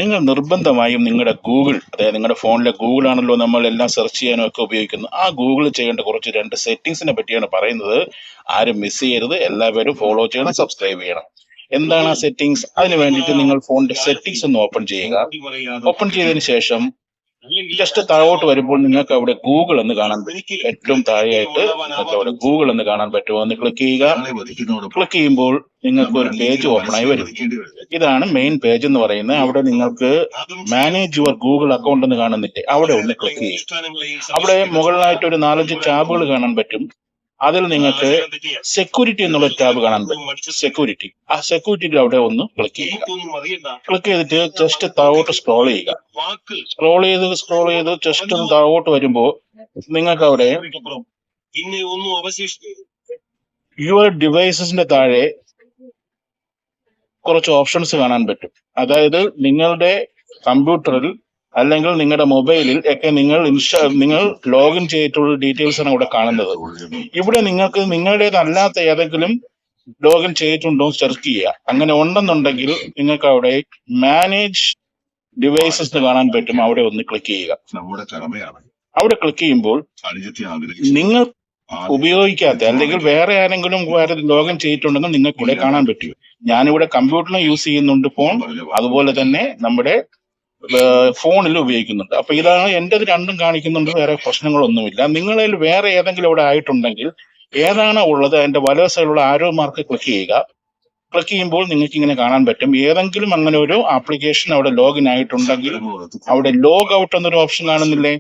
നിങ്ങൾ നിർബന്ധമായും നിങ്ങളുടെ ഗൂഗിൾ, അതായത് നിങ്ങളുടെ ഫോണിലെ ഗൂഗിൾ ആണല്ലോ നമ്മൾ എല്ലാം സെർച്ച് ചെയ്യാനും ഒക്കെ ഉപയോഗിക്കുന്നത്, ആ ഗൂഗിൾ ചെയ്യേണ്ട കുറച്ച് രണ്ട് സെറ്റിങ്സിനെ പറ്റിയാണ് പറയുന്നത്. ആരും മിസ് ചെയ്യരുത്, എല്ലാവരും ഫോളോ ചെയ്യണം, സബ്സ്ക്രൈബ് ചെയ്യണം. എന്താണ് ആ സെറ്റിങ്സ്? അതിന് വേണ്ടിയിട്ട് നിങ്ങൾ ഫോണിന്റെ സെറ്റിങ്സ് ഒന്ന് ഓപ്പൺ ചെയ്യുക. ഓപ്പൺ ചെയ്തതിന് ശേഷം ജസ്റ്റ് താഴോട്ട് വരുമ്പോൾ നിങ്ങൾക്ക് അവിടെ ഗൂഗിൾ എന്ന് കാണാൻ പറ്റും. ഏറ്റവും താഴെയായിട്ട് നിങ്ങൾക്ക് അവിടെ ഗൂഗിൾ എന്ന് കാണാൻ പറ്റുമോ എന്ന് ക്ലിക്ക് ചെയ്യുക. ക്ലിക്ക് ചെയ്യുമ്പോൾ നിങ്ങൾക്ക് ഒരു പേജ് ഓപ്പൺ ആയി വരും. ഇതാണ് മെയിൻ പേജ് എന്ന് പറയുന്നത്. അവിടെ നിങ്ങൾക്ക് മാനേജ് യുവർ ഗൂഗിൾ അക്കൗണ്ട് എന്ന് കാണുന്നില്ലേ, അവിടെ ഒന്ന് ക്ലിക്ക് ചെയ്യും. അവിടെ മുകളിലായിട്ട് ഒരു 4-5 ടാബുകൾ കാണാൻ പറ്റും. അതിൽ നിങ്ങൾക്ക് സെക്യൂരിറ്റി എന്നുള്ള ടാബ് കാണാൻ പറ്റും. സെക്യൂരിറ്റി, ആ സെക്യൂരിറ്റിയിൽ അവിടെ ഒന്ന് ക്ലിക്ക് ചെയ്യുക. ക്ലിക്ക് ചെയ്തിട്ട് ജസ്റ്റ് താഴോട്ട് സ്ക്രോൾ ചെയ്യുക. സ്ക്രോൾ ചെയ്ത് ജസ്റ്റ് ഒന്ന് താഴോട്ട് വരുമ്പോൾ നിങ്ങൾക്ക് അവിടെ യുവർ ഡിവൈസസിന്റെ താഴെ കുറച്ച് ഓപ്ഷൻസ് കാണാൻ പറ്റും. അതായത് നിങ്ങളുടെ കമ്പ്യൂട്ടറിൽ അല്ലെങ്കിൽ നിങ്ങളുടെ മൊബൈലിൽ ഒക്കെ നിങ്ങൾ ലോഗിൻ ചെയ്തിട്ടുള്ള ഡീറ്റെയിൽസ് ആണ് ഇവിടെ കാണുന്നത്. ഇവിടെ നിങ്ങൾക്ക് നിങ്ങളുടേതല്ലാത്ത ഏതെങ്കിലും ലോഗിൻ ചെയ്തിട്ടുണ്ടോ സെർച്ച് ചെയ്യുക. അങ്ങനെ ഉണ്ടെന്നുണ്ടെങ്കിൽ നിങ്ങൾക്ക് അവിടെ മാനേജ് ഡിവൈസസ് കാണാൻ പറ്റും. അവിടെ ഒന്ന് ക്ലിക്ക് ചെയ്യുക. അവിടെ ക്ലിക്ക് ചെയ്യുമ്പോൾ നിങ്ങൾ ഉപയോഗിക്കാത്ത അല്ലെങ്കിൽ വേറെ ആരെങ്കിലും ലോഗിൻ ചെയ്തിട്ടുണ്ടെങ്കിൽ നിങ്ങൾക്ക് ഇവിടെ കാണാൻ പറ്റും. ഞാനിവിടെ കമ്പ്യൂട്ടറിലും യൂസ് ചെയ്യുന്നുണ്ട് ഫോൺ, അതുപോലെ തന്നെ നമ്മുടെ ഫോണിൽ ഉപയോഗിക്കുന്നുണ്ട്. അപ്പൊ ഇതാണ് എന്റേത്, രണ്ടും കാണിക്കുന്നുണ്ട്, വേറെ പ്രശ്നങ്ങളൊന്നുമില്ല. നിങ്ങളിൽ വേറെ ഏതെങ്കിലും ഇവിടെ ആയിട്ടുണ്ടെങ്കിൽ ഏതാണോ ഉള്ളത് അതിന്റെ വലത് സൈഡിലുള്ള ആരോ മാർക്ക് ക്ലിക്ക് ചെയ്യുക. ക്ലിക്ക് ചെയ്യുമ്പോൾ നിങ്ങൾക്ക് ഇങ്ങനെ കാണാൻ പറ്റും. ഏതെങ്കിലും അങ്ങനെ ഒരു ആപ്ലിക്കേഷൻ അവിടെ ലോഗിൻ ആയിട്ടുണ്ടെങ്കിൽ അവിടെ ലോഗ് ഔട്ട് എന്നൊരു ഓപ്ഷൻ കാണുന്നില്ലേ,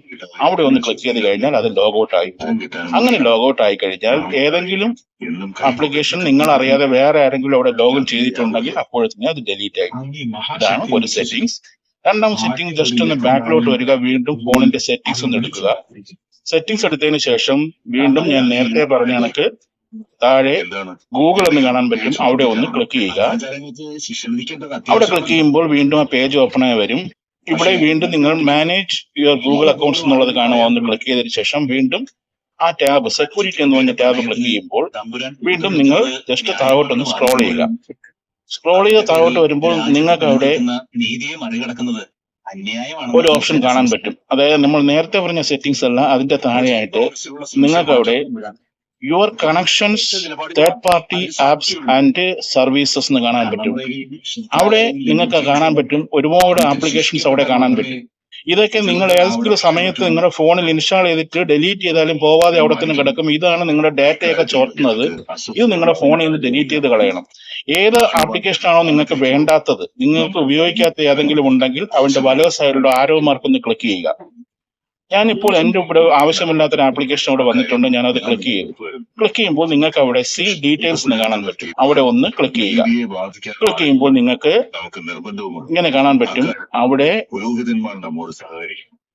അവിടെ ഒന്ന് ക്ലിക്ക് ചെയ്ത് കഴിഞ്ഞാൽ അത് ലോഗ് ഔട്ട് ആയി പോകും. അങ്ങനെ ലോഗ് ഔട്ട് ആയി കഴിഞ്ഞാൽ ഏതെങ്കിലും ആപ്ലിക്കേഷൻ നിങ്ങൾ അറിയാതെ വേറെ ആരെങ്കിലും അവിടെ ലോഗിൻ ചെയ്തിട്ടുണ്ടെങ്കിൽ അപ്പോഴത്തേക്കും അത് ഡിലീറ്റ് ആയി. ഇതാണ് ഒരു സെറ്റിംഗ്സ്. രണ്ടാം സെറ്റിംഗ്, ജസ്റ്റ് ഒന്ന് ബാക്കിലോട്ട് വരിക. വീണ്ടും ഫോണിന്റെ സെറ്റിംഗ്സ് ഒന്ന് എടുക്കുക. സെറ്റിംഗ്സ് എടുത്തതിന് ശേഷം വീണ്ടും ഞാൻ നേരത്തെ പറഞ്ഞ കണക്ക് താഴെ ഗൂഗിൾ എന്ന് കാണാൻ പറ്റും. അവിടെ ഒന്ന് ക്ലിക്ക് ചെയ്യുക. അവിടെ ക്ലിക്ക് ചെയ്യുമ്പോൾ വീണ്ടും ആ പേജ് ഓപ്പൺ ആയി വരും. ഇവിടെ വീണ്ടും നിങ്ങൾ മാനേജ് യുവർ ഗൂഗിൾ അക്കൗണ്ട്സ് എന്നുള്ളത് കാണുമോ എന്ന് ക്ലിക്ക് ചെയ്തതിനു ശേഷം വീണ്ടും ആ ടാബ് സെക്യൂരിറ്റി എന്ന് പറഞ്ഞ ടാബ് ക്ലിക്ക് ചെയ്യുമ്പോൾ വീണ്ടും നിങ്ങൾ ജസ്റ്റ് താഴോട്ടൊന്ന് സ്ക്രോൾ ചെയ്യുക. സ്ക്രോൾ ചെയ്ത് താഴോട്ട് വരുമ്പോൾ നിങ്ങൾക്ക് അവിടെ ഒരു ഓപ്ഷൻ കാണാൻ പറ്റും. അതായത് നമ്മൾ നേരത്തെ പറഞ്ഞ സെറ്റിംഗ്സ് അല്ല, അതിന്റെ താഴെയായിട്ട് നിങ്ങൾക്ക് അവിടെ your connections, third party apps and services എന്ന് കാണാൻ പറ്റും. അവിടെ നിങ്ങൾക്ക് കാണാൻ പറ്റും ഒരുപാട് ആപ്ലിക്കേഷൻസ് അവിടെ കാണാൻ പറ്റും. ഇതൊക്കെ നിങ്ങൾ ഏതെങ്കിലും സമയത്ത് നിങ്ങളുടെ ഫോണിൽ ഇൻസ്റ്റാൾ ചെയ്തിട്ട് ഡിലീറ്റ് ചെയ്താലും പോവാതെ അവിടെ തന്നെ കിടക്കും. ഇതാണ് നിങ്ങളുടെ ഡാറ്റയൊക്കെ ചോർത്തുന്നത്. ഇത് നിങ്ങളുടെ ഫോണിൽ നിന്ന് ഡിലീറ്റ് ചെയ്ത് കളയണം. ഏത് ആപ്ലിക്കേഷൻ ആണോ നിങ്ങൾക്ക് വേണ്ടാത്തത്, നിങ്ങൾക്ക് ഉപയോഗിക്കാത്ത ഏതെങ്കിലും ഉണ്ടെങ്കിൽ അവന്റെ വലത് സൈഡിലുള്ള ആരോ മാർക്ക് ഒന്ന് ക്ലിക്ക് ചെയ്യുക. ഞാനിപ്പോൾ എൻ്റെ ഇവിടെ ആവശ്യമില്ലാത്തൊരു ആപ്ലിക്കേഷൻ അവിടെ വന്നിട്ടുണ്ട്, ഞാനത് ക്ലിക്ക് ചെയ്തു. ക്ലിക്ക് ചെയ്യുമ്പോൾ നിങ്ങൾക്ക് അവിടെ സീ ഡീറ്റെയിൽസ് എന്ന് കാണാൻ പറ്റും. അവിടെ ഒന്ന് ക്ലിക്ക് ചെയ്യുക. ക്ലിക്ക് ചെയ്യുമ്പോൾ നിങ്ങൾക്ക് ഇങ്ങനെ കാണാൻ പറ്റും. അവിടെ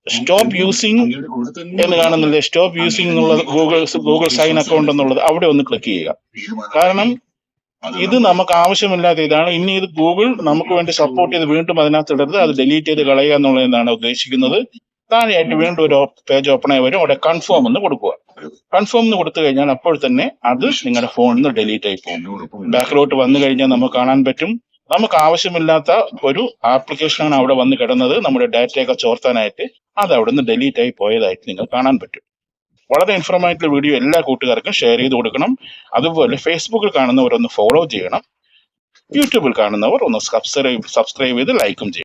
സ്റ്റോപ്പ് യൂസിങ് എന്ന് കാണുന്നില്ലേ, സ്റ്റോപ്പ് യൂസിങ് എന്നുള്ളത് ഗൂഗിൾ സൈൻ അക്കൗണ്ട് എന്നുള്ളത്, അവിടെ ഒന്ന് ക്ലിക്ക് ചെയ്യുക. കാരണം ഇത് നമുക്ക് ആവശ്യമില്ലാത്ത ഇതാണ്. ഇനി ഇത് ഗൂഗിൾ നമുക്ക് വേണ്ടി സപ്പോർട്ട് ചെയ്ത് വീണ്ടും അതിനകത്ത് ഇടരുത്, അത് ഡിലീറ്റ് ചെയ്ത് കളയുക എന്നുള്ളതാണ് ഉദ്ദേശിക്കുന്നത്. താഴെയായിട്ട് വീണ്ടും ഒരു പേജ് ഓപ്പൺ ആയി വരും. അവിടെ കൺഫേം എന്ന് കൊടുക്കുക. കൺഫേം എന്ന് കൊടുത്തു കഴിഞ്ഞാൽ അപ്പോൾ തന്നെ അത് നിങ്ങളുടെ ഫോണിൽ നിന്ന് ഡിലീറ്റ് ആയി പോകും. ബാക്കിലോട്ട് വന്നു കഴിഞ്ഞാൽ നമുക്ക് കാണാൻ പറ്റും നമുക്ക് ആവശ്യമില്ലാത്ത ഒരു ആപ്ലിക്കേഷനാണ് അവിടെ വന്ന് കിടന്നത്, നമ്മുടെ ഡാറ്റയൊക്കെ ചോർത്താനായിട്ട്. അത് അവിടെ നിന്ന് ഡിലീറ്റ് ആയി പോയതായിട്ട് നിങ്ങൾ കാണാൻ പറ്റും. വളരെ ഇൻഫോർമേറ്റീവ് വീഡിയോ എല്ലാ കൂട്ടുകാർക്കും ഷെയർ ചെയ്ത് കൊടുക്കണം. അതുപോലെ ഫേസ്ബുക്കിൽ കാണുന്നവർ ഒന്ന് ഫോളോ ചെയ്യണം. യൂട്യൂബിൽ കാണുന്നവർ ഒന്ന് സബ്സ്ക്രൈബ് ചെയ്ത് ലൈക്കും ചെയ്യണം.